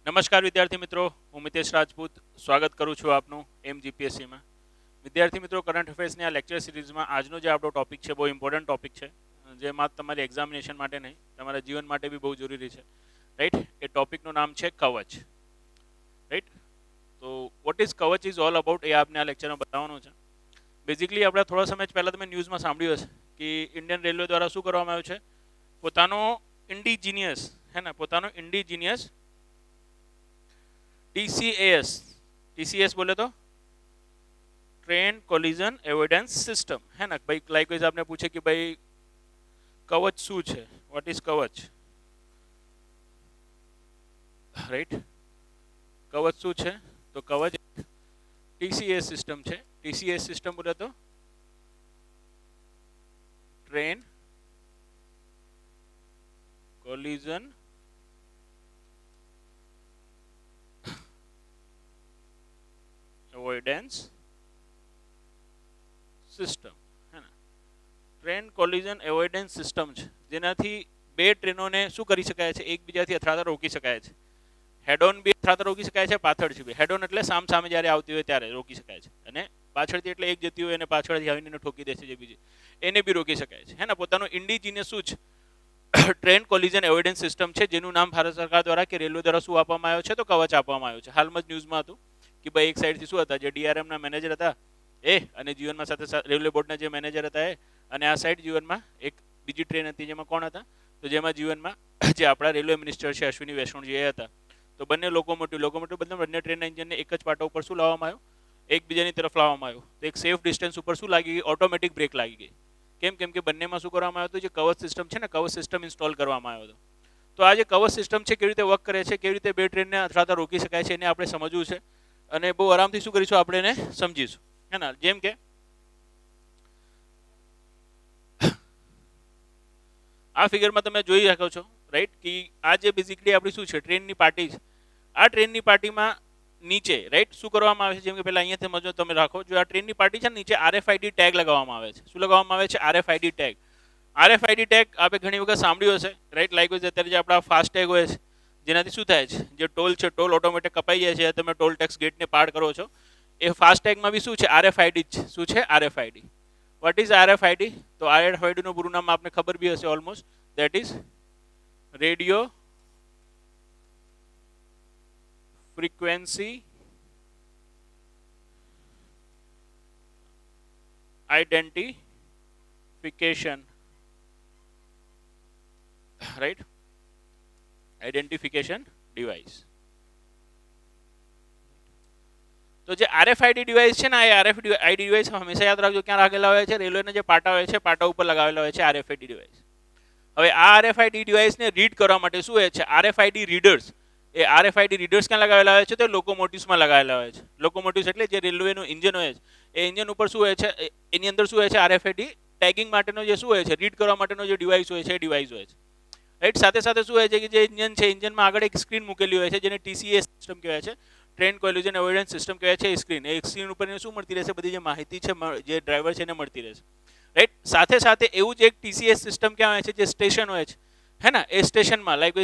નમસ્કાર વિદ્યાર્થી મિત્રો, હું મિતેશ રાજપૂત સ્વાગત કરું છું આપનું MGPSCમાં. વિદ્યાર્થી મિત્રો, કરંટ અફેર્સની આ લેક્ચર સિરીઝમાં આજનો જે આપણો ટોપિક છે બહુ ઇમ્પોર્ટન્ટ ટોપિક છે, જે માત્ર તમારી એક્ઝામિનેશન માટે નહીં, તમારા જીવન માટે બી બહુ જરૂરી છે. રાઈટ, એ ટોપિકનું નામ છે કવચ. રાઈટ, તો વોટ ઇઝ કવચ ઇઝ ઓલ અબાઉટ એ આપને આ લેક્ચરમાં બતાવવાનું છે. બેઝિકલી આપણે થોડા સમય પહેલાં તમે ન્યૂઝમાં સાંભળ્યું હશે કે ઇન્ડિયન રેલવે દ્વારા શું કરવામાં આવ્યું છે, પોતાનો ઇન્ડિજિનિયસ TCAS बोले तो ट्रेन कोलिजन एविडेंस सिस्टम है ना भाई. लाइकवाइज आपने पूछे कि भाई कवच शू है, व्हाट इज कवच. राइट, कवच शू है तो कवच TCAS सिस्टम है. TCAS सिस्टम बोले तो ट्रेन कोलिजन એવોઇડન્સ સિસ્ટમ હે ને. ટ્રેન કોલિઝન એવોઇડન્સ સિસ્ટમ છે, જેનાથી બે ટ્રેનોને શું કરી શકાય છે, એકબીજાથી અથડાતા રોકી શકાય છે. હેડ ઓન બી અથડાતા રોકી શકાય છે, પાછળથી બી. હેડ ઓન એટલે સામ સામે જ્યારે આવતી હોય ત્યારે રોકી શકાય છે, અને પાછળથી એટલે એક જતી હોય અને પાછળથી આવીને ઠોકી દે છે જે બીજી, એને બી રોકી શકાય છે હે ને. પોતાનું ઇન્ડિજિનિયસ શું છે, ટ્રેન કોલિઝન એવિડન્સ સિસ્ટમ છે, જેનું નામ ભારત સરકાર દ્વારા કે રેલવે દ્વારા શું આપવામાં આવ્યો છે, તો કવચ આપવામાં આવ્યો છે. હાલમાં જ ન્યૂઝમાં હતું કે ભાઈ એક સાઈડથી શું હતા, જે DRMના મેનેજર હતા એ, અને જીવનમાં સાથે રેલવે બોર્ડના જે મેનેજર હતા એ, અને આ સાઈડ જીવનમાં એક બીજી ટ્રેન હતી, જેમાં કોણ હતા, તો જેમાં જીવનમાં જે આપણા રેલવે મિનિસ્ટર છે અશ્વિની વૈષ્ણવજી એ હતા. તો બંને લોકોમોટિવ બંને ટ્રેનના એન્જિનને એક જ પાટા ઉપર શું લાવવામાં આવ્યો, એકબીજાની તરફ લાવવામાં આવ્યો. તો એક સેફ ડિસ્ટન્સ ઉપર શું લાગી ગઈ, ઓટોમેટિક બ્રેક લાગી ગઈ. કેમ કે બંનેમાં શું કરવામાં આવ્યું હતું, જે કવચ સિસ્ટમ છે ને, કવચ સિસ્ટમ ઇન્સ્ટોલ કરવામાં આવ્યો હતો. તો આ જે કવચ સિસ્ટમ છે, કેવી રીતે વર્ક કરે છે, કેવી રીતે બે ટ્રેનને અથડાતા રોકી શકાય છે, એને આપણે સમજવું છે. અને બહુ આરામથી શું કરીશું, આપણે એને સમજીશું હે ને. જેમ કે આ ફિગરમાં તમે જોઈ શકો છો, રાઈટ, કે આ જે બેઝિકલી આપણી શું છે, ટ્રેનની પાર્ટી છે. આ ટ્રેનની પાર્ટીમાં નીચે રાઈટ શું કરવામાં આવે છે, જેમ કે પહેલા અહીંયાથી સમજો તમે રાખો, જો આ ટ્રેનની પાર્ટી છે, નીચે RFID ટેગ લગાવવામાં આવે છે. શું લગાવવામાં આવે છે, RFID ટેગ. RFID ટેગ આપણે ઘણી વખત સાંભળ્યું હશે, રાઈટ. લાઈક અત્યારે જે આપણા ફાસ્ટ ટેગ હોય છે, જેનાથી શું થાય છે, જે ટોલ છે, ટોલ ઓટોમેટિક કપાઈ જાય છે, તમે ટોલ ટેક્સ ગેટને પાર કરો છો, એ ફાસ્ટ ટેગમાં બી શું છે, RFID જ. શું છે, RFID. What is RFID? તો RFID નું પૂરું નામ આપને ખબર બી હશે almost, that is radio frequency identification. Right, identification device. તો જે RFID ડિવાઇસ છે ને, એ RFID ડિવાઇસ હંમેશા યાદ રાખજો ક્યાં રાખેલા હોય છે, રેલવેના જે પાટા હોય છે, પાટા ઉપર લગાવેલા હોય છે RFID ડિવાઇસ. હવે આ RFID ડિવાઇસને રીડ કરવા માટે શું હોય છે, RFID રીડર્સ. એ RFID રીડર્સ ક્યાં લગાવેલા હોય છે, તો લોકોમોટિવ્સમાં લગાવેલા હોય છે. લોકોમોટિવ્સ એટલે જે રેલવેનું ઇન્જિન હોય છે, એ ઇન્જિન ઉપર શું હોય છે, એની અંદર શું હોય છે, RFID ટેગિંગ માટેનો જે શું હોય છે, રીડ કરવા માટેનો જે ડિવાઇસ હોય છે, એ ડિવાઇસ હોય છે. રાઈટ, સાથે સાથે શું હોય છે કે જે ઇન્જિન છે, ઇન્જિનમાં આગળ એક સ્ક્રીન મૂકેલી હોય છે, જેને TCAS સિસ્ટમ કહેવાય છે, ટ્રેન કોલિઝન એવોઇડન્સ સિસ્ટમ કહેવાય છે. એ સ્ક્રીન ઉપર શું મળતી રહેશે, બધી જે માહિતી છે, જે ડ્રાઈવર છે એને મળતી રહેશે. રાઈટ, સાથે સાથે એવું જ એક TCAS સિસ્ટમ ક્યાં હોય છે, જે સ્ટેશન હોય છે હે ને, એ સ્ટેશનમાં લાઈક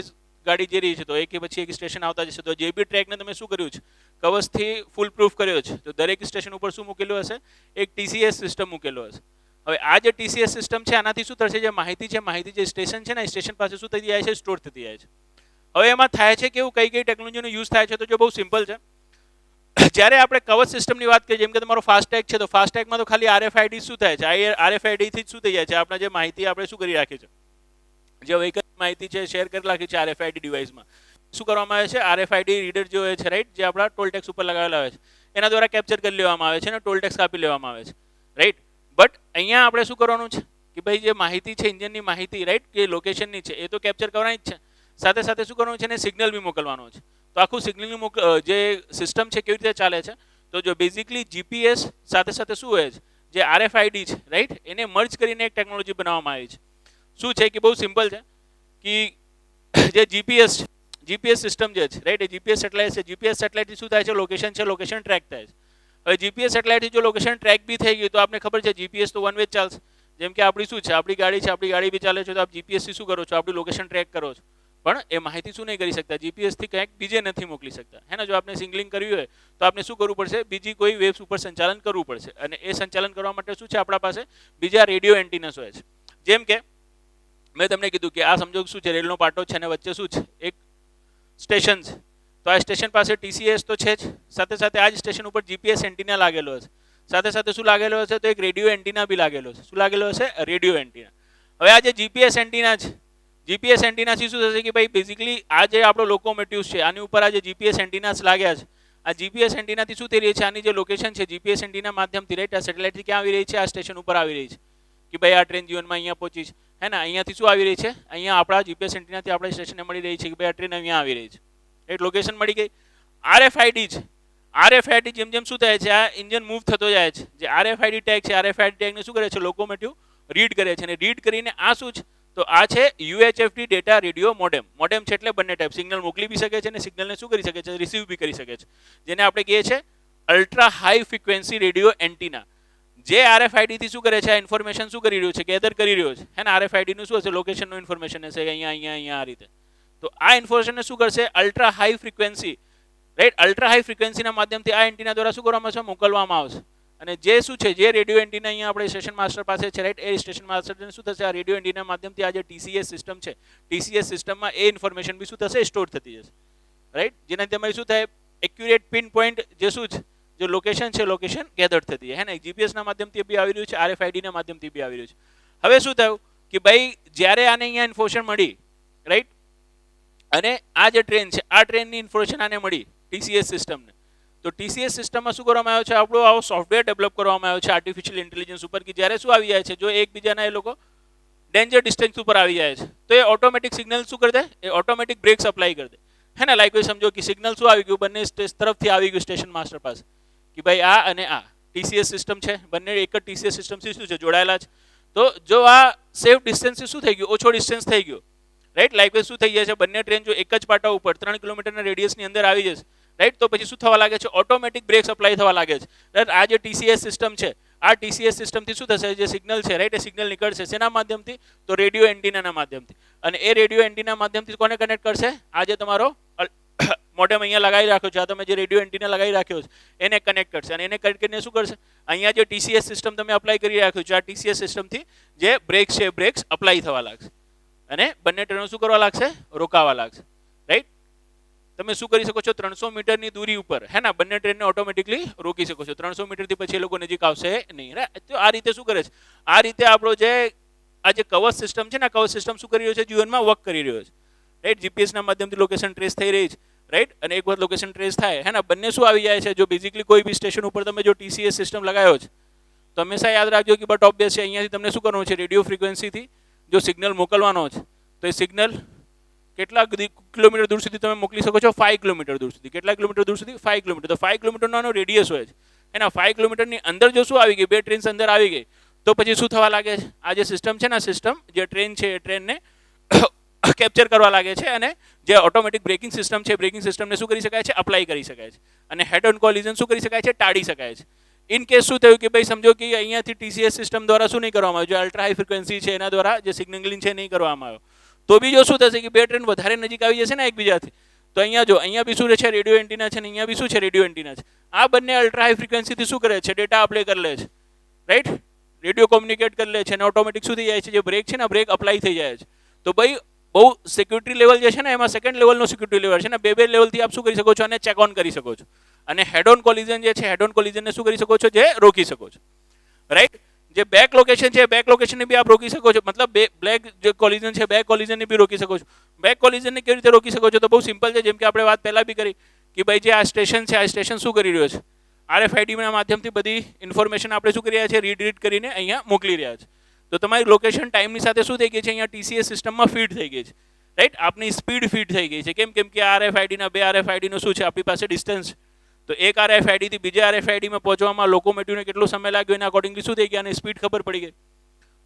ગાડી જે રહી છે, તો એક પછી એક સ્ટેશન આવતા જશે, તો જે બી ટ્રેકને તમે શું કર્યું છે, કવચથી ફૂલ પ્રૂફ કર્યો છે, તો દરેક સ્ટેશન ઉપર શું મૂકેલું હશે, એક TCAS સિસ્ટમ મૂકેલો હશે. હવે આ જે TCAS સિસ્ટમ છે, આનાથી શું થશે, જે માહિતી છે, માહિતી જે સ્ટેશન છે ને, સ્ટેશન પાસે શું થઈ જાય છે, સ્ટોર થતી જાય છે. હવે એમાં થાય છે કેવું, કઈ કઈ ટેકનોલોજીનો યુઝ થાય છે, તો જો બહુ સિમ્પલ છે. જ્યારે આપણે કવચ સિસ્ટમની વાત કરીએ, જેમ કે તમારો ફાસ્ટેગ છે, તો ફાસ્ટેગમાં તો ખાલી RFID શું થાય છે, RFID થી શું થઈ જાય છે, આપણા જે માહિતી આપણે શું કરી રાખી છે, જે વ્હીકલ માહિતી છે શેર કરી રાખી છે RFID ડિવાઇસમાં. શું કરવામાં આવે છે, RFID રીડર જે હોય છે, રાઈટ, જે આપણા ટોલ ટેક્સ ઉપર લગાવેલા હોય છે, એના દ્વારા કેપ્ચર કરી લેવામાં આવે છે અને ટોલ ટેક્સ કાપી લેવામાં આવે છે. રાઈટ, બટ અહીંયા આપણે શું કરવાનું છે કે ભાઈ જે માહિતી છે, ઇન્જિનની માહિતી, રાઈટ, કે લોકેશનની છે, એ તો કેપ્ચર કરવાની જ છે. સાથે સાથે શું કરવાનું છે, એને સિગ્નલ બી મોકલવાનું છે. તો આખું સિગ્નલની જે સિસ્ટમ છે કેવી રીતે ચાલે છે, તો જો બેઝિકલી GPS સાથે સાથે શું હોય છે, જે RFID છે, રાઈટ, એને મર્જ કરીને એક ટેકનોલોજી બનાવવામાં આવી છે. શું છે કે બહુ સિમ્પલ છે કે જે જીપીએસ સિસ્ટમ જે છે, રાઈટ, એ જીપીએસ સેટેલાઇટ છે. જીપીએસ સેટેલાઇટથી શું થાય છે, લોકેશન છે, લોકેશન ટ્રેક થાય છે. હવે જીપીએસ સેટેલાઇટથી જો લોકેશન ટ્રેક બી થઈ ગયું, તો આપને ખબર છે જીપીએસ તો વન વે ચાલશે. જેમ કે આપણી શું છે, આપણી ગાડી છે, આપણી ગાડી બી ચાલે છે, તો આપ જીપીએસથી શું કરો છો, આપણી લોકેશન ટ્રેક કરો છો. પણ એ માહિતી શું નહીં કરી શકતા, જીપીએસ થી કંઈક બીજે નથી મોકલી શકતા, હે ને. જો આપણે સિગ્નલિંગ કર્યું હોય તો આપણે શું કરવું પડશે, બીજી કોઈ વેવ્સ ઉપર સંચાલન કરવું પડશે, અને એ સંચાલન કરવા માટે શું છે આપણા પાસે બીજા રેડિયો એન્ટીનાસ હોય છે. જેમ કે મેં તમને કીધું કે આ સમજો શું છે, રેલનો પાટો છે અને વચ્ચે શું છે, એક સ્ટેશન છે. તો આ સ્ટેશન પાસે ટીસીએસ તો છે જ, સાથે સાથે આ જ સ્ટેશન ઉપર જીપીએસ એન્ટીના લાગેલો હશે, સાથે સાથે શું લાગેલો હશે, તો એક રેડિયો એન્ટીના બી લાગેલો છે. શું લાગેલો હશે? Radio antenna. હવે આ જે જીપીએસ એન્ટીના છે, જીપીએસ એન્ટીનાથી શું થશે કે ભાઈ બેઝિકલી આ જે આપણો લોકોમોટિવ્સ છે આની ઉપર આ જે જીપીએસ એન્ટીનાસ લાગ્યા છે, આ જીપીએસ એન્ટીનાથી શું થઈ રહી છે, આની જે લોકેશન છે જીપીએસ એન્ટીના માધ્યમથી, રાઈટ, આ સેટેલાઇટથી ક્યાં આવી રહી છે, આ સ્ટેશન ઉપર આવી રહી છે કે ભાઈ આ ટ્રેન જીવનમાં અહીંયા પહોંચી છે, હે ને. અહીંયાથી શું આવી રહી છે, અહીંયા આપણા જીપીએસ એન્ટીનાથી આપણે સ્ટેશનને મળી રહી છે કે ભાઈ આ ટ્રેન અહીંયા આવી રહી છે, રાઈટ, લોકેશન મળી ગઈ. આરએફઆઈડી છે, આરએફઆઈડી જેમ જેમ શું થાય છે, આ ઇન્જિન મૂવ થતો જાય છે, જે આરએફઆઈડી ટેગ છે, આરએફઆઈડી ટેગને શું કરે છે, લોકોમોટિવ રીડ કરે છે, અને રીડ કરીને આ શું છે, તો આ છે યુએચએફડી ડેટા રેડિયો મોડેમ. મોડેમ છે એટલે બંને ટાઈપ, સિગ્નલ મોકલી બી શકે છે અને સિગ્નલને શું કરી શકે છે, રિસીવ બી કરી શકે છે, જેને આપણે કહીએ છીએ ultra high frequency radio antenna. જે આરએફઆઈડી થી શું કરે છે, આ ઇન્ફોર્મેશન શું કરી રહ્યું છે, ગેધર કરી રહ્યો છે, હે ને. આરએફઆઈડી નું શું હશે, લોકેશનનું ઇન્ફોર્મેશન હશે, અહીંયા અહીંયા અહીંયા આ રીતે. તો આ ઇન્ફોર્મેશનને શું કરશે, ultra high frequency, right, ultra high ફ્રીક્વન્સીના માધ્યમથી આ એન્ટીના દ્વારા શું કરવામાં આવશે, મોકલવામાં આવશે. અને જે શું છે, જે રેડિયો એન્ટીના અહીંયા આપણે સ્ટેશન માસ્ટર પાસે છે, રાઈટ, એ સ્ટેશન માસ્ટરને શું થશે, આ રેડિયો એન્ટીના માધ્યમથી આ જે ટીસીએસ સિસ્ટમ છે, ટીસીએસ સિસ્ટમમાં એ ઇન્ફોર્મેશન બી શું થશે, સ્ટોર થતી જશે, રાઈટ. જેનાથી તમારી શું થાય, એક્યુરેટ પિન પોઈન્ટ જે શું છે, જે લોકેશન છે, લોકેશન ગેધર થતી હે ને. જીપીએસના માધ્યમથી બી આવી રહ્યું છે, આરએફઆઈડીના માધ્યમથી બી આવી રહ્યું છે. હવે શું થયું કે ભાઈ જ્યારે આને અહીંયા ઇન્ફોર્મેશન મળી, રાઈટ, અને આ જે ટ્રેન છે, આ ટ્રેનની ઇન્ફોર્મેશન આને મળી ટીસીએસ સિસ્ટમને, તો ટીસીએસ સિસ્ટમમાં શું કરવામાં આવ્યો છે, આપણો આવો સોફ્ટવેર ડેવલપ કરવામાં આવ્યો છે આર્ટિફિશિયલ ઇન્ટેલિજન્સ ઉપર, કે જ્યારે શું આવી જાય છે, જો એકબીજાના એ લોકો ડેન્જર ડિસ્ટન્સ ઉપર આવી જાય છે તો એ ઓટોમેટિક સિગ્નલ શું કરી દે, એ ઓટોમેટિક બ્રેક્સ અપ્લાય કરી દે, હે ને. લાઈક સમજો કે સિગ્નલ શું આવી ગયું, બંને તરફથી આવી ગયું સ્ટેશન માસ્ટર પાસે કે ભાઈ આ અને આ ટીસીએસ સિસ્ટમ છે, બંને એક જ ટીસીએસ સિસ્ટમથી શું છે, જોડાયેલા છે. તો જો આ સેફ ડિસ્ટન્સ શું થઈ ગયું, ઓછો ડિસ્ટન્સ થઈ ગયો, રાઈટ. લાઈક શું થઈ જાય છે, બંને ટ્રેન જો એક જ પાટા ઉપર 3 કિલોમીટરના રેડિયસની અંદર આવી જશે, રાઈટ, તો પછી શું થવા લાગે છે, ઓટોમેટિક બ્રેક્સ અપ્લાય થવા લાગે છે, રાઈટ. આ જે ટીસીએસ સિસ્ટમ છે, આ ટીસીએસ સિસ્ટમથી શું થશે, જે સિગ્નલ છે, રાઈટ, એ સિગ્નલ નીકળશે શેના માધ્યમથી, તો રેડિયો એન્ટીનાના માધ્યમથી. અને એ રેડિયો એન્ટીના માધ્યમથી કોને કનેક્ટ કરશે, આ જે તમારો મોડેમ અહીંયા લગાવી રાખ્યો છે, આ તમે જે રેડિયો એન્ટીના લગાવી રાખ્યો છે એને કનેક્ટ કરશે, અને એને કનેક્ટ કરીને શું કરશે, અહીંયા જે ટીસીએસ સિસ્ટમ તમે અપ્લાય કરી રાખ્યું છે, આ ટીસીએસ સિસ્ટમથી જે બ્રેક્સ છે, બ્રેક્સ અપ્લાય થવા લાગશે, અને બંને ટ્રેનો શું કરવા લાગશે, રોકાવા લાગશે, રાઈટ. તમે શું કરી શકો છો, 300 મીટરની દૂરી ઉપર, હે ને, બંને ટ્રેનને ઓટોમેટિકલી રોકી શકો છો. 300 મીટરથી પછી એ લોકો નજીક આવશે નહીં, રાઈટ. તો આ રીતે શું કરે છે, આ રીતે આપણો જે આ જે કવચ સિસ્ટમ છે ને, કવચ સિસ્ટમ શું કરી રહ્યો છે, જીવનમાં વર્ક કરી રહ્યો છે, રાઈટ. જીપીએસના માધ્યમથી લોકેશન ટ્રેસ થઈ રહી છે, રાઈટ. અને એક વખત લોકેશન ટ્રેસ થાય, હે ને, બંને શું આવી જાય છે, જો બેઝિકલી કોઈ બી સ્ટેશન ઉપર તમે જો ટીસીએસ સિસ્ટમ લગાવ્યો છે તો હંમેશા યાદ રાખજો કે બટ ઓબ્વિયસ છે, અહીંયાથી તમને શું કરવાનું છે, રેડિયો ફ્રીક્વન્સીથી જો સિગ્નલ મોકલવાનો છે તો એ સિગ્નલ કેટલા કિલોમીટર દૂર સુધી તમે મોકલી શકો છો, 5 કિલોમીટર દૂર સુધી. કેટલા કિલોમીટર દૂર સુધી, 5 કિલોમીટર. તો 5 કિલોમીટરનો આનો રેડિયસ હોય છે, એના 5 કિલોમીટરની અંદર જો શું આવી ગઈ, બે ટ્રેન્સ અંદર આવી ગઈ, તો પછી શું થવા લાગે છે, આ જે સિસ્ટમ છે ને, સિસ્ટમ જે ટ્રેન છે એ ટ્રેનને કેપ્ચર કરવા લાગે છે, અને જે ઓટોમેટિક બ્રેકિંગ સિસ્ટમ છે, બ્રેકિંગ સિસ્ટમને શું કરી શકાય છે, અપ્લાય કરી શકાય છે, અને હેડ ઓન કોલિઝન શું કરી શકાય છે, ટાળી શકાય છે. ઇન કેસ શું થયું કે ભાઈ સમજો કે અહીંયાથી ટીસીએસ સિસ્ટમ દ્વારા શું નહીં કરવામાં આવ્યું, જે અલ્ટ્રા હાઈ ફ્રીક્વન્સી છે એના દ્વારા જે સિગ્નલિંગ છે નહીં કરવામાં આવ્યો, તો બી જો શું થશે કે બે ટ્રેન વધારે નજીક આવી જશે ને એકબીજાથી, તો અહીંયા જો અહીંયા બી શું છે, રેડિયો એન્ટીના છે, ને અહીંયા બી શું છે, રેડિયો એન્ટીના છે. આ બંને અલ્ટ્રા હાઈ ફ્રીક્વન્સીથી શું કરે છે, ડેટા અપ્લાય કરી લે છે, રાઈટ. રેડિયો કોમ્યુનિકેટ કરી લે છે, અને ઓટોમેટિક શું થઈ જાય છે, જે બ્રેક છે ને, બ્રેક અપ્લાય થઈ જાય છે. તો ભાઈ બહુ સિક્યુરિટી લેવલ જે છે ને, એમાં સેકન્ડ લેવલનો સિક્યુરિટી લેવલ છે ને, બે લેવલથી આપ શું કરી શકો છો, અને ચેક ઓન કરી શકો છો, અને હેડ ઓન કોલિઝન જે છે, હેડ ઓન કોલિઝનને શું કરી શકો છો, જે રોકી શકો છો, રાઈટ. જે બેક લોકેશન છે, બેક લોકેશનને બી આપ રોકી શકો છો, મતલબ બ્લેક જે કોલિઝન છે, બેક કોલિઝનને બી રોકી શકો છો. બેક કોલિઝનને કેવી રીતે રોકી શકો છો, તો બહુ સિમ્પલ છે, જેમ કે આપણે વાત પહેલા બી કરી કે ભાઈ જે આ સ્ટેશન છે, આ સ્ટેશન શું કરી રહ્યો છે, આરએફઆઈડીના માધ્યમથી બધી ઇન્ફોર્મેશન આપણે શું કરી રહ્યા છે, રીડ કરીને અહીંયા મોકલી રહ્યા છે. તો તમારી લોકેશન ટાઈમની સાથે શું થઈ ગઈ છે, અહીંયા ટીસીએસ સિસ્ટમમાં ફીડ થઈ ગઈ છે, રાઈટ. આપની સ્પીડ ફીડ થઈ ગઈ છે, કેમ કે આરએફઆઈડીના બે આરએફઆઈડીનો શું છે, આપણી પાસે ડિસ્ટન્સ, તો એક આરએફઆઈડીથી બીજા આરએફઆઈડીમાં પહોંચવામાં લોકોમોટિવને કેટલો સમય લાગ્યો, એના અકોર્ડિંગલી શું થઈ ગયા, અને સ્પીડ ખબર પડી ગઈ.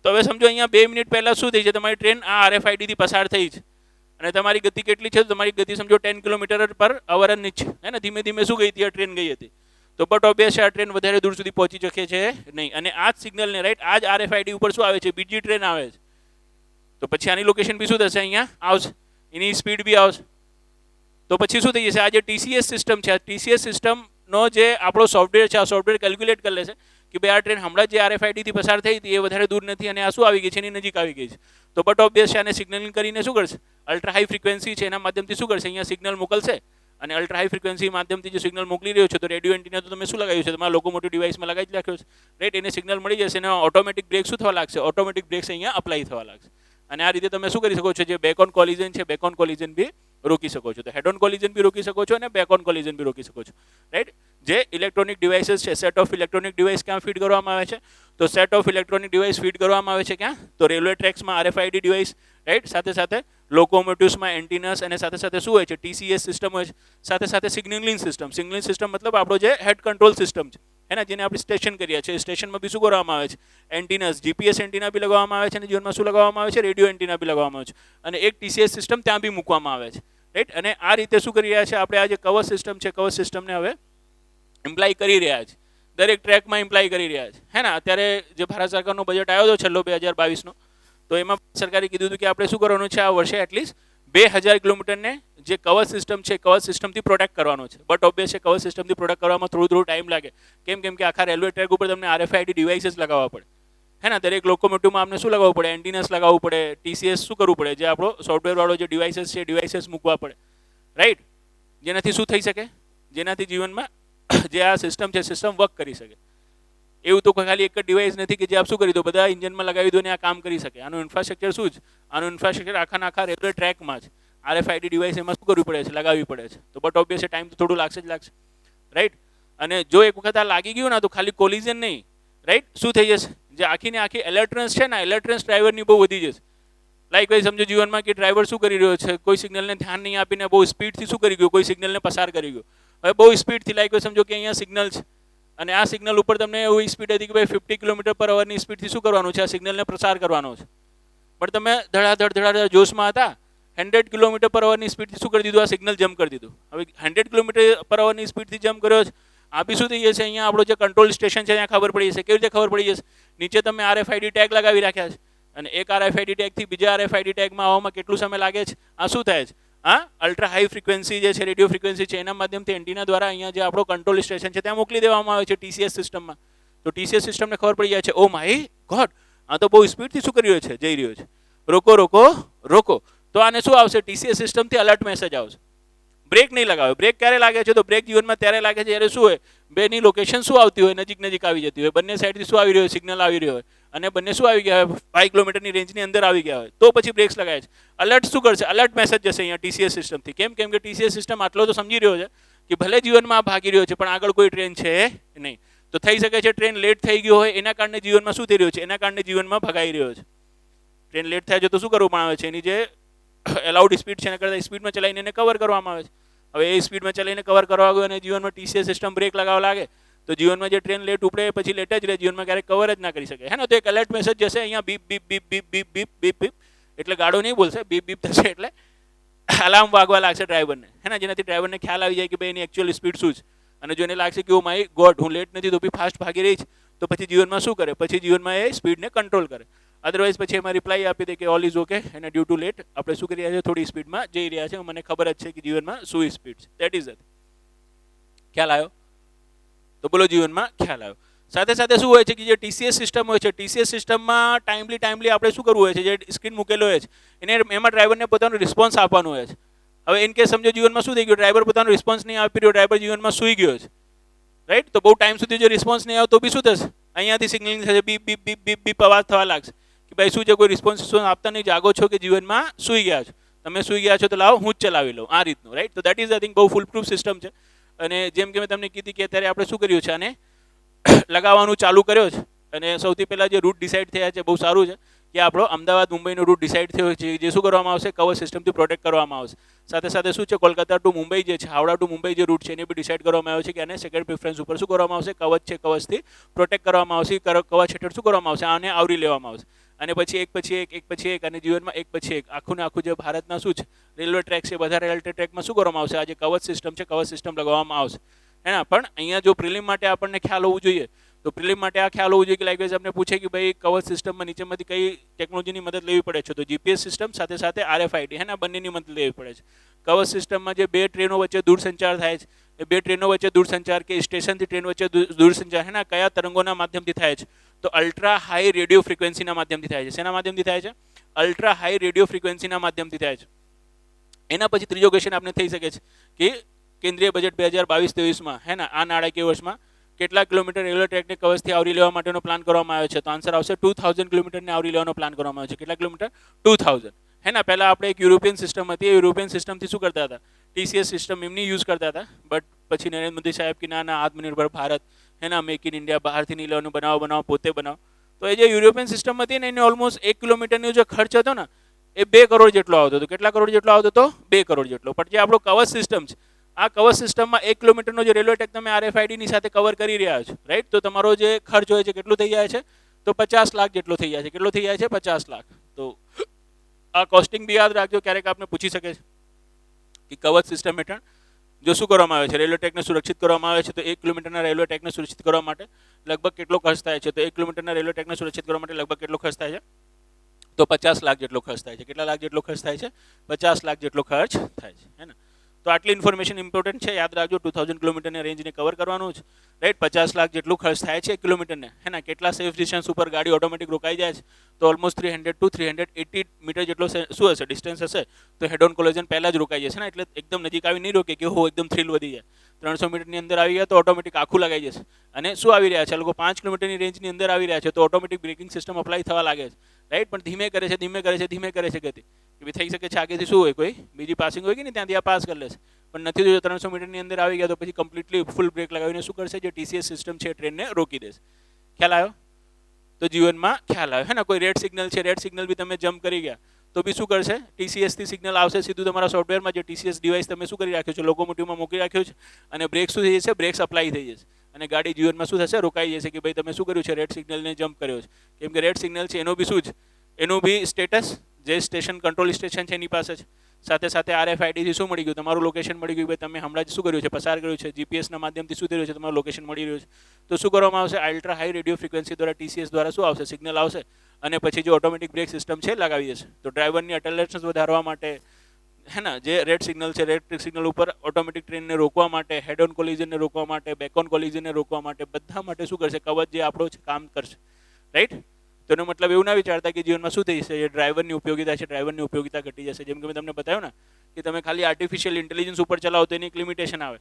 તો હવે સમજો અહીંયા 2 મિનિટ પહેલાં શું થઈ છે, તમારી ટ્રેન આ આરએફઆઈડીથી પસાર થઈ છે, અને તમારી ગતિ કેટલી છે, તો તમારી ગતિ સમજો 10 કિલોમીટર પર અવરની જ છે, હે ને. ધીમે ધીમે શું ગઈ હતી, આ ટ્રેન ગઈ હતી, તો બટ ઓબ્વિયસ આ ટ્રેન વધારે દૂર સુધી પહોંચી શકે છે નહીં. અને આ જ સિગ્નલને, રાઈટ, આ જ આરએફઆઈડી ઉપર શું આવે છે, બીજી ટ્રેન આવે છે, તો પછી આની લોકેશન બી શું થશે, અહીંયા આવશે. એની સ્પીડ બી આવશે. તો પછી શું થઈ જશે, આ જે ટીસીએસ સિસ્ટમ છે, આ ટીસીએસ સિસ્ટમનો જે આપણો સોફ્ટવેર છે, આ સોફ્ટવેર કેલ્ક્યુલેટ કરી લેશે કે ભાઈ આ ટ્રેન હમણાં જે આરએફઆઈડીથી પસાર થઈ હતી એ વધારે દૂર નથી અને આ શું આવી ગઈ છે, એની નજીક આવી ગઈ છે. તો બટ ઓબ્વિયસ છે, આને સિગ્નલિંગ કરીને શું કરશે, અલ્ટ્રા હાઈ ફ્રીક્વન્સી છે એના માધ્યમથી શું કરશે, અહીંયા સિગ્નલ મોકલશે. અને અલ્ટ્રા હાઈ ફ્રીક્વન્સી માધ્યમથી જો સિગ્નલ મોકલી રહ્યો છે તો રેડિયો એન્ટીના તો તમે શું લગાવ્યું છે, તમારા લોકોમોટિવ ડિવાઇસમાં લગાવી જ રાખ્યો છે, રાઈટ. એને સિગ્નલ મળી જશે અને ઓટોમેટિક બ્રેક શું થવા લાગશે, ઓટોમેટિક બ્રેક્સ અહીંયા અપ્લાય થવા લાગશે. અને આ રીતે તમે શું કરી શકો છો, જે બેક ઓન કોલિઝન છે, બેક ઓન કોલિઝન બી રોકી શકો છો. તો હેડ ઓન કોલિઝન બી રોકી શકો છો અને બેક ઓન કોલિઝન બી રોકી શકો છો, રાઈટ. જે ઇલેક્ટ્રોનિક ડિવાઇસીસ છે, સેટ ઓફ ઇલેક્ટ્રોનિક ડિવાઇસ ક્યાં ફીડ કરવામાં આવે છે, તો set of electronic device feed કરવામાં આવે છે ક્યાં, તો રેલવે ટ્રેક્સમાં આરએફઆઈડી ડિવાઇસ, રાઈટ. સાથે સાથે લોકોમોટિવ્સમાં એન્ટીનસ અને સાથે સાથે શું હોય છે, ટીસીએસ સિસ્ટમ હોય છે. સાથે સાથે સિગ્નલિંગ સિસ્ટમ, સિગ્નલિંગ સિસ્ટમ મતલબ આપણો જે હેડ કંટ્રોલ સિસ્ટમ છે, હે ને, જેને આપણે સ્ટેશન કરીએ છીએ. સ્ટેશનમાં બી શું કરવામાં આવે છે, એન્ટીનસ, જીપીએસ એન્ટીના બી લગાવવામાં આવે છે અને જીવનમાં શું લગાવવામાં આવે છે, રેડિયો એન્ટીના બી લગાવવામાં આવે છે. અને એક ટીસીએસ સિસ્ટમ ત્યાં બી મૂકવામાં આવે છે, રાઈટ. અને આ રીતે શું કરી રહ્યા છે આપણે, આ જે કવચ સિસ્ટમ છે, કવચ સિસ્ટમને હવે ઇમ્પ્લાય કરી રહ્યા છે, દરેક ટ્રેકમાં ઇમ્પ્લાય કરી રહ્યા છે, હે ને. અત્યારે જે ભારત સરકારનો બજેટ આવ્યો હતો છેલ્લો 2022નો, તો એમાં સરકારે કીધું હતું કે આપણે શું કરવાનું છે, આ વર્ષે એટલીસ્ટ 2000 કિલોમીટરને જે કવચ સિસ્ટમ છે, કવચ સિસ્ટમથી પ્રોટેક્ટ કરવાનો છે. બટ ઓબ્વિયસ છે, કવચ સિસ્ટમથી પ્રોટેક્ટ કરવામાં થોડું ટાઈમ લાગે. કેમ કે આખા રેલવે ટ્રેક ઉપર તમને આરએફઆઈડી ડિવાઇસીસ લગાવવા પડે, હે ને. દરેક લોકોમોટિવમાં આપણે શું લગાવવું પડે, એન્ટીનસ લગાવવું પડે, ટીસીએસ શું કરવું પડે, જે આપણો સોફ્ટવેર વાળો જે ડિવાઇસીસ છે, ડિવાઇસીસ મૂકવા પડે, રાઈટ. જેનાથી શું થઈ શકે, જેનાથી જીવનમાં જે આ સિસ્ટમ છે, સિસ્ટમ વર્ક કરી શકે. એવું તો ખાલી એક જ ડિવાઇસ નથી કે જે આપ શું કરી દો, બધા ઇન્જિનમાં લગાવી દો ને આ કામ કરી શકે. આનું ઇન્ફ્રાસ્ટ્રક્ચર શું છે, આનું ઇન્ફ્રાસ્ટ્રક્ચર આખા રેલવે ટ્રેકમાં જ આરએફઆઈડી ડિવાઇસ એમાં શું કરવું પડે છે, લગાવવી પડે છે. તો બટ ઓબ્વિયસ ટાઈમ તો થોડું લાગશે જ લાગશે, રાઈટ. અને જો એક વખત આ લાગી ગયું ને તો ખાલી કોલિઝન નહીં, રાઈટ, શું થઈ જશે, જે આખી ને આખી એલર્ટન્સ છે ને, એલર્ટન્સ ડ્રાઈવરની બહુ વધી જશે. લાઈક ભાઈ સમજો જીવનમાં કે ડ્રાઈવર શું કરી રહ્યો છે, કોઈ સિગ્નલને ધ્યાન નહીં આપીને બહુ સ્પીડથી શું કરી ગયો, કોઈ સિગ્નલને પસાર કરી ગયો. હવે બહુ સ્પીડથી, લાઈક સમજો કે અહીંયા સિગ્નલ છે અને આ સિગ્નલ ઉપર તમને એવી સ્પીડ હતી કે ભાઈ 50 કિલોમીટર પર અવરની સ્પીડથી શું કરવાનું છે, આ સિગ્નલને પ્રસાર કરવાનો છે. પણ તમે ધડાધડ જોશમાં હતા, 100 કિલોમીટર પર અવરની સ્પીડથી શું કરી દીધું, આ સિગ્નલ જમ્પ કરી દીધું. હવે 100 કિલોમીટર પર અવરની સ્પીડથી જમ્પ કર્યો છે, આ બી શું થઈ જશે, અહીંયા આપણો જે કંટ્રોલ સ્ટેશન છે ત્યાં ખબર પડી જશે. કેવી રીતે ખબર પડી જશે, નીચે તમે આરએફઆઈડી ટેગ લગાવી રાખ્યા છે અને એક આરએફઆઈડી ટેગથી બીજા આરએફઆઈડી ટેગમાં આવવામાં કેટલું સમય લાગે છે. આ શું થાય છે, હા, અલ્ટ્રા હાઈ ફ્રીક્વન્સી જે છે, રેડિયો ફ્રીક્વન્સી છે, એના માધ્યમથી એન્ટીના દ્વારા અહીંયા જે આપણો કંટ્રોલ સ્ટેશન છે ત્યાં મોકલી દેવામાં આવે છે ટીસીએસ સિસ્ટમમાં. તો ટીસીએસ સિસ્ટમને ખબર પડી જાય છે, ઓ માય ગોડ, આ તો બહુ સ્પીડથી શું કરી રહ્યો છે, જઈ રહ્યો છે, રોકો રોકો રોકો. તો આને શું આવશે, ટીસીએસ સિસ્ટમથી અલર્ટ મેસેજ આવશે. બ્રેક નહીં લગાવે. બ્રેક ક્યારે લાગે છે, તો બ્રેક જીવનમાં ત્યારે લાગે છે જ્યારે શું હોય, બેની લોકેશન શું આવતી હોય, નજીક નજીક આવી જતી હોય, બંને સાઈડથી શું આવી રહ્યો હોય, સિગ્નલ આવી રહ્યો હોય અને બંને શું આવી ગયા હોય, 5 કિલોમીટરની રેન્જની અંદર આવી ગયા હોય, તો પછી બ્રેક્સ લગાવે છે. અલર્ટ શું કરશે, અલર્ટ મેસેજ જશે અહીંયા ટીસીએસ સિસ્ટમથી. કેમ કે ટીસીએસ સિસ્ટમ આટલો તો સમજી રહ્યો છે કે ભલે જીવનમાં આ ભાગી રહ્યો છે પણ આગળ કોઈ ટ્રેન છે નહીં. તો થઈ શકે છે ટ્રેન લેટ થઈ ગયો હોય, એના કારણે જીવનમાં શું થઈ રહ્યું છે, એના કારણે જીવનમાં ભગાઈ રહ્યો છે. ટ્રેન લેટ થાય છે તો શું કરવામાં આવે છે, એની જે એલાઉડ સ્પીડ છે એના કરતાં સ્પીડમાં ચલાવીને એને કવર કરવામાં આવે છે. હવે એ સ્પીડમાં ચલાવીને કવર કરવા ગયો અને જીવનમાં ટીસીએસ સિસ્ટમ બ્રેક લગાવવા લાગે તો જીવનમાં જે ટ્રેન લેટ ઉપડે પછી લેટ જ રહે, જીવનમાં ક્યારેક કવર જ ના કરી શકે, હે ને. તો એક એલર્ટ મેસેજ જશે અહીંયા, beep beep beep beep beep beep beep beep, એટલે ગાડો નહીં બોલશે, બીપ બીપ થશે એટલે અલાર્મ વાગવા લાગશે ડ્રાઈવરને, હે ને. જેનાથી ડ્રાઈવરને ખ્યાલ આવી જાય કે ભાઈ એની એકચ્યુઅલ સ્પીડ શું છે. અને જો એને લાગશે કે ઓ માય ગોડ, હું લેટ નથી તો બી ફાસ્ટ ભાગી રહી છે, તો પછી જીવનમાં શું કરે, પછી જીવનમાં એ સ્પીડને કંટ્રોલ કરે. અદરવાઇઝ પછી એમાં રિપ્લાય આપી દે કે ઓલ ઇઝ ઓકે અને ડ્યુ ટુ લેટ આપણે શું કરી રહ્યા છીએ, થોડી સ્પીડમાં જઈ રહ્યા છે, મને ખબર જ છે કે જીવનમાં શું સ્પીડ છે. That is it. ખ્યાલ આવ્યો? તો બોલો, જીવનમાં ખ્યાલ આવ્યો. સાથે સાથે શું હોય છે કે જે ટીસીએસ સિસ્ટમ હોય છે, ટીસીએસ સિસ્ટમમાં ટાઈમલી આપણે શું કરવું હોય છે, જે સ્ક્રીન મૂકેલો હોય છે એને એમાં ડ્રાઈવરને પોતાનો રિસ્પોન્સ આપવાનો હોય છે. હવે ઇન કેસ સમજો જીવનમાં શું થઈ ગયું, ડ્રાઈવર પોતાનો રિસ્પોન્સ નહીં આપી રહ્યો, ડ્રાઈવર જીવનમાં સૂઈ ગયો છે, રાઈટ. તો બહુ ટાઈમ સુધી જો રિસ્પોન્સ નહીં આવતો બી શું થશે, અહીંયાથી સિગ્નલિંગ થશે, beep beep beep beep beep અવાજ થવા લાગશે કે ભાઈ શું છે, કોઈ રિસ્પોન્સ આપતા નહીં, જાગો છો કે જીવનમાં સૂઈ ગયા છો, તમે સૂઈ ગયા છો તો લાવો હું જ ચલાવી લઉં, આ રીતનું, રાઈટ. તો દેટ ઇઝ આઈ થિંક બહુ ફૂલ પ્રૂફ સિસ્ટમ છે. અને જેમ કે મેં તમને કીધી કે અત્યારે આપણે શું કર્યું છે, આને લગાવવાનું ચાલુ કર્યો છે. અને સૌથી પહેલાં જે રૂટ ડિસાઇડ થયા છે બહુ સારું છે કે આપણો અમદાવાદ મુંબઈનો રૂટ ડિસાઇડ થયો છે, જે શું કરવામાં આવશે, કવચ સિસ્ટમથી પ્રોટેક્ટ કરવામાં આવશે. સાથે સાથે શું છે, કોલકાતા ટુ મુંબઈ જે છે, હાવડા ટુ મુંબઈ જે રૂટ છે એને બી ડિસાઇડ કરવામાં આવ્યો છે કે આને સેકન્ડ પ્રિફરન્સ ઉપર શું કરવામાં આવશે, કવચ છે, કવચથી પ્રોટેક્ટ કરવામાં આવશે, કવચ હેઠળ શું કરવામાં આવશે, આને આવરી લેવામાં આવશે. અને પછી એક પછી એક અને જીવનમાં એક પછી એક આખું ને આખું જે ભારતના શું છે રેલવે ટ્રેક છે, બધા રેલવે ટ્રેકમાં શું કરવામાં આવશે, આ જે કવચ સિસ્ટમ છે, કવચ સિસ્ટમ લગાવવામાં આવશે, હે ને. પણ અહીંયા જો પ્રિલિમ માટે આપણને ખ્યાલ હોવું જોઈએ તો પ્રિલિમ માટે આ ખ્યાલ હોવો જોઈએ કે લાઇકવાઇઝ આપણે પૂછે કે ભાઈ કવચ સિસ્ટમમાં નીચેમાંથી કઈ ટેકનોલોજીની મદદ લેવી પડે છે, તો જીપીએસ સિસ્ટમ સાથે સાથે RFID હે ને બંનેની મદદ લેવી પડે છે. કવચ સિસ્ટમમાં જે બે ટ્રેનો વચ્ચે દૂરસંચાર થાય છે, એ બે ટ્રેનો વચ્ચે દૂરસંચાર કે સ્ટેશનથી ટ્રેન વચ્ચે દૂરસંચાર હે ને કયા તરંગોના માધ્યમથી થાય છે, તો અલ્ટ્રા હાઈ રેડિયો ફ્રીક્વન્સીના માધ્યમથી થાય છે. શેના માધ્યમથી થાય છે? અલ્ટ્રા હાઈ રેડિયો ફ્રીક્વન્સીના માધ્યમથી થાય છે. એના પછી ત્રીજો ક્વેશ્ચન આપણે થઈ શકે છે કે કેન્દ્રીય બજેટ 2022-23માં હે ને આ નાણાકીય વર્ષમાં કેટલા કિલોમીટર રેલવે ટ્રેકને કવચથી આવરી લેવા માટેનો પ્લાન કરવામાં આવ્યો છે, તો આન્સર આવશે 2000 કિલોમીટરને આવરી લેવાનો પ્લાન કરવામાં આવ્યો છે. કેટલા કિલોમીટર? 2000 હે ને. પહેલા આપણે એક યુરોપિયન સિસ્ટમ હતી, એ યુરોપિયન સિસ્ટમથી શું કરતા હતા? TCS સિસ્ટમ એમની યુઝ કરતા હતા. બટ પછી નરેન્દ્ર મોદી સાહેબ કે ના આત્મનિર્ભર ભારત હે ને, મેક ઇન ઇન્ડિયા, બહારથી નહીં લેવાનું, બનાવો પોતે બનાવો. તો એ જે યુરોપિયન સિસ્ટમ હતી ને એને ઓલમોસ્ટ 1 કિલોમીટરનો જે ખર્ચ હતો ને એ 2 કરોડ જેટલો આવતો હતો. કેટલા કરોડ જેટલો આવતો હતો? 2 કરોડ જેટલો. પણ જે આપણો કવચ સિસ્ટમ છે, આ કવચ સિસ્ટમમાં 1 કિલોમીટરનો જે રેલવે ટ્રેક તમે RFID ની સાથે કવર કરી રહ્યા છો, રાઈટ, તો તમારો જે ખર્ચ હોય છે કેટલું થઈ જાય છે? તો 50 લાખ જેટલો થઈ જાય છે. કેટલો થઈ જાય છે? 50 લાખ. તો આ કોસ્ટિંગ બી યાદ રાખજો, ક્યારેક આપને પૂછી શકે છે કે કવચ સિસ્ટમ હેઠળ જો શું કરવામાં આવે છે, રેલવે ટ્રેકને સુરક્ષિત કરવામાં આવે છે, તો 1 કિલોમીટરના રેલવે ટ્રેકને સુરક્ષિત કરવા માટે લગભગ કેટલો ખર્ચ થાય છે? તો 1 કિલોમીટરના રેલવે ટ્રેકને સુરક્ષિત કરવા માટે લગભગ કેટલો ખર્ચ થાય છે? તો 50 લાખ જેટલો ખર્ચ થાય છે. કેટલા લાખ જેટલો ખર્ચ થાય છે? 50 લાખ જેટલો ખર્ચ થાય છે, હે ને. તો આટલી ઇન્ફોર્મેશન ઇમ્પોર્ટન્ટ છે, યાદ રાખજો. 2000 કિલોમીટરની રેન્જને કવર કરવાનું છે, રાઈટ. 50 લાખ જેટલું ખર્ચ થાય છે 1 કિલોમીટરને, હે ને. કેટલા સેફ ડિસ્ટન્સ ઉપર ગાડી ઓટોમેટિક રોકાઈ જાય છે? તો ઓલમોસ્ટ 300 to 380 મીટર જેટલો શું હશે? ડિસ્ટન્સ હશે. તો હેડ ઓન કોલિઝન પહેલા જ રોકાઈ જશે ને, એટલે એકદમ નજીક આવી નહીં રોકે કે હો એકદમ થ્રિલ વધી જાય. 300 મીટરની અંદર આવી ગયા તો ઓટોમેટિક આખું લગાઈ જશે. અને શું આવી રહ્યા છે લોકો? 5 કિલોમીટરની રેન્જની અંદર આવી રહ્યા છે તો ઓટોમેટિક બ્રેકિંગ સિસ્ટમ અપ્લાય થવા લાગે છે, રાઈટ. પણ ધીમે કરે છે ગતિ, કે થઈ શકે છે આગેથી શું હોય, કોઈ બીજી પાસિંગ હોય કે નહીં ત્યાંથી આ પાસ કરી લેશે. પણ નથી જો 300 મીટરની અંદર આવી ગયા તો પછી કમ્પ્લીટલી ફૂલ બ્રેક લગાવીને શું કરશે? જે TCS સિસ્ટમ છે ટ્રેનને રોકી દેશે. ખ્યાલ આવ્યો? તો જીવનમાં ખ્યાલ આવ્યો, હે ને. કોઈ રેડ સિગ્નલ છે, રેડ સિગ્નલ બી તમે જમ્પ કરી ગયા તો બી શું કરશે? TCS થી સિગ્નલ આવશે સીધું તમારા સોફ્ટવેરમાં. જે TCS ડિવાઇસ તમે શું કરી રાખ્યો છે? લોકોમોટિવમાં મૂકી રાખ્યો છે, અને બ્રેક શું થઈ જશે? બ્રેક્સ અપ્લાય થઈ જશે, અને ગાડી જીવનમાં શું થશે? રોકાઈ જશે કે ભાઈ તમે શું કર્યું છે? રેડ સિગ્નલને જમ્પ કર્યો છે. કેમ કે રેડ સિગ્નલ છે એનો બી શું છે? એનું બી સ્ટેટસ જે સ્ટેશન કંટ્રોલ સ્ટેશન છે એની પાસે છે. સાથે સાથે RFID થી શું મળી ગયું? તમારું લોકેશન મળી ગયું. ભાઈ તમે હમણાં જ શું કર્યું છે? પસાર કર્યું છે. જીપીએસના માધ્યમથી શું થઈ રહ્યું છે? તમારું લોકેશન મળી રહ્યું છે. તો શું કરવામાં આવશે? અલ્ટ્રા હાઈ રેડિયો ફ્રીક્વન્સી દ્વારા TCS દ્વારા શું આવશે? સિગ્નલ આવશે, અને પછી જે ઓટોમેટિક બ્રેક સિસ્ટમ છે લગાવી દેશે. તો ડ્રાઈવરની અટેન્ડન્સ વધારવા માટે, હે ને, જે રેડ સિગ્નલ છે, રેડ સિગ્નલ ઉપર ઓટોમેટિક ટ્રેનને રોકવા માટે, હેડ ઓન કોલિઝનને રોકવા માટે, બેક ઓન કોલિઝનને રોકવા માટે, બધા માટે શું કરશે? કવચ જે આપણો છે કામ કરશે, રાઈટ. તો એનો મતલબ એવું ના વિચારતા કે જીવનમાં શું થઈ જશે? એ ડ્રાઈવરની ઉપયોગિતા છે, ડ્રાઈવરની ઉપયોગિતા ઘટી જશે. જેમ કે મેં તમને બતાવ્યું ને કે તમે ખાલી આર્ટિફિશિયલ ઇન્ટેલિજન્સ ઉપર ચલાવો તો એની એક લિમિટેશન આવે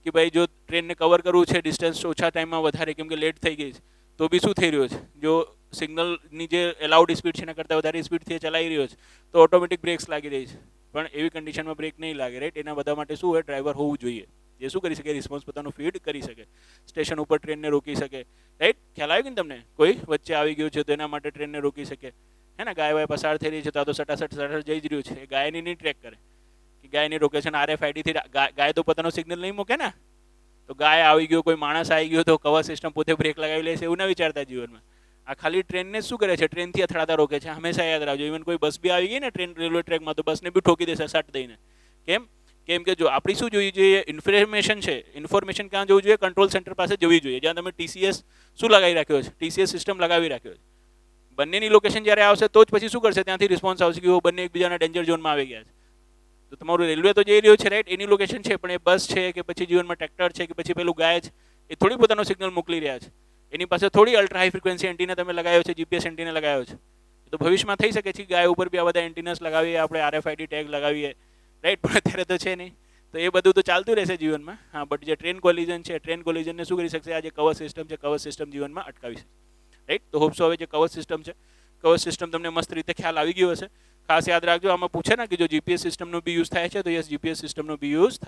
કે ભાઈ જો ટ્રેનને કવર કરવું છે ડિસ્ટન્સ ઓછા ટાઈમમાં વધારે, કેમ કે લેટ થઈ ગઈ છે, તો બી શું થઈ રહ્યો છે? જો સિગ્નલની જે એલાઉડ સ્પીડ છે એના કરતાં વધારે સ્પીડથી ચલાવી રહ્યો છે તો ઓટોમેટિક બ્રેક્સ લાગી રહી છે. પણ એવી કન્ડિશનમાં બ્રેક નહીં લાગે, રાઈટ. એના બધા માટે શું હોય? ડ્રાઈવર હોવું જોઈએ જે શું કરી શકે? રિસ્પોન્સ પોતાનું ફીડ કરી શકે, સ્ટેશન ઉપર ટ્રેનને રોકી શકે, રાઈટ. ખ્યાલ આવ્યો કે તમને? કોઈ વચ્ચે આવી ગયું છે તો એના માટે ટ્રેનને રોકી શકે, હે ને. ગાય વાય પસાર થઈ રહી છે તો આ તો સટાસટ જઈ જ રહ્યું છે, એ ગાયની નહીં ટ્રેક કરે કે ગાયની રોકે છે. RFID થી ગાય તો પોતાનો સિગ્નલ નહીં મૂકે ને. તો ગાય આવી ગયો, કોઈ માણસ આવી ગયો તો કવચ સિસ્ટમ પોતે બ્રેક લગાવી લે છે, એવું ના વિચારતા જીવનમાં. આ ખાલી ટ્રેનને શું કરે છે? ટ્રેનથી અથડાતા રોકે છે. હંમેશા યાદ રાખજો. ઇવન કોઈ બસ બી આવી ગઈ ને ટ્રેન રેલવે ટ્રેકમાં તો બસને બી ઠોકી દેશે સટ દઈને. કેમ? કેમ કે જો આપણી શું જોવી જોઈએ? ઇન્ફોર્મેશન છે, ઇન્ફોર્મેશન ક્યાં જવું જોઈએ? કંટ્રોલ સેન્ટર પાસે જવી જોઈએ, જ્યાં તમે TCS શું લગાવી રાખ્યો છે? TCS સિસ્ટમ લગાવી રાખ્યો છે. બંનેની લોકેશન જ્યારે આવશે તો જ પછી શું કરશે? ત્યાંથી રિસ્પોન્સ આવશે કે બંને એકબીજાના ડેન્જર ઝોનમાં આવી ગયા છે. તો તમારું રેલવે તો જઈ રહ્યો છે, રાઈટ, એની લોકેશન છે, પણ એ બસ છે કે પછી જીવનમાં ટ્રેક્ટર છે કે પછી પેલું ગાય છે, એ થોડી પોતાનો સિગ્નલ મોકલી રહ્યા છે. એની પાસે થોડી અલ્ટ્રા હાઈ ફ્રીક્વન્સી એન્ટીના તમે લગાવ્યો છે, GPS એન્ટીના લગાવ્યો છે. તો ભવિષ્યમાં થઈ શકે છે કે ગાય ઉપર બી આ બધા એન્ટીનાસ લગાવીએ, આપણે RFID ટેગ લગાવીએ, રાઈટ. પણ અત્યારે તો છે નહીં. તો એ બધું તો ચાલતું રહેશે જીવનમાં. હા, બટ જે ટ્રેન કોલિઝન છે, ટ્રેન કોલિઝનને શું કરી શકશે? આ જે કવચ સિસ્ટમ છે, કવચ સિસ્ટમ જીવનમાં અટકાવી શકે, રાઈટ. તો હોપ્સો હવે જે કવચ સિસ્ટમ છે, કવચ સિસ્ટમ તમને મસ્ત રીતે ખ્યાલ આવી ગયો હશે. ખાસ યાદ રાખજો, આમાં પૂછે ને કે જો GPS સિસ્ટમનો બી યુઝ થાય છે તો યસ, GPS સિસ્ટમનો બી યુઝ થાય.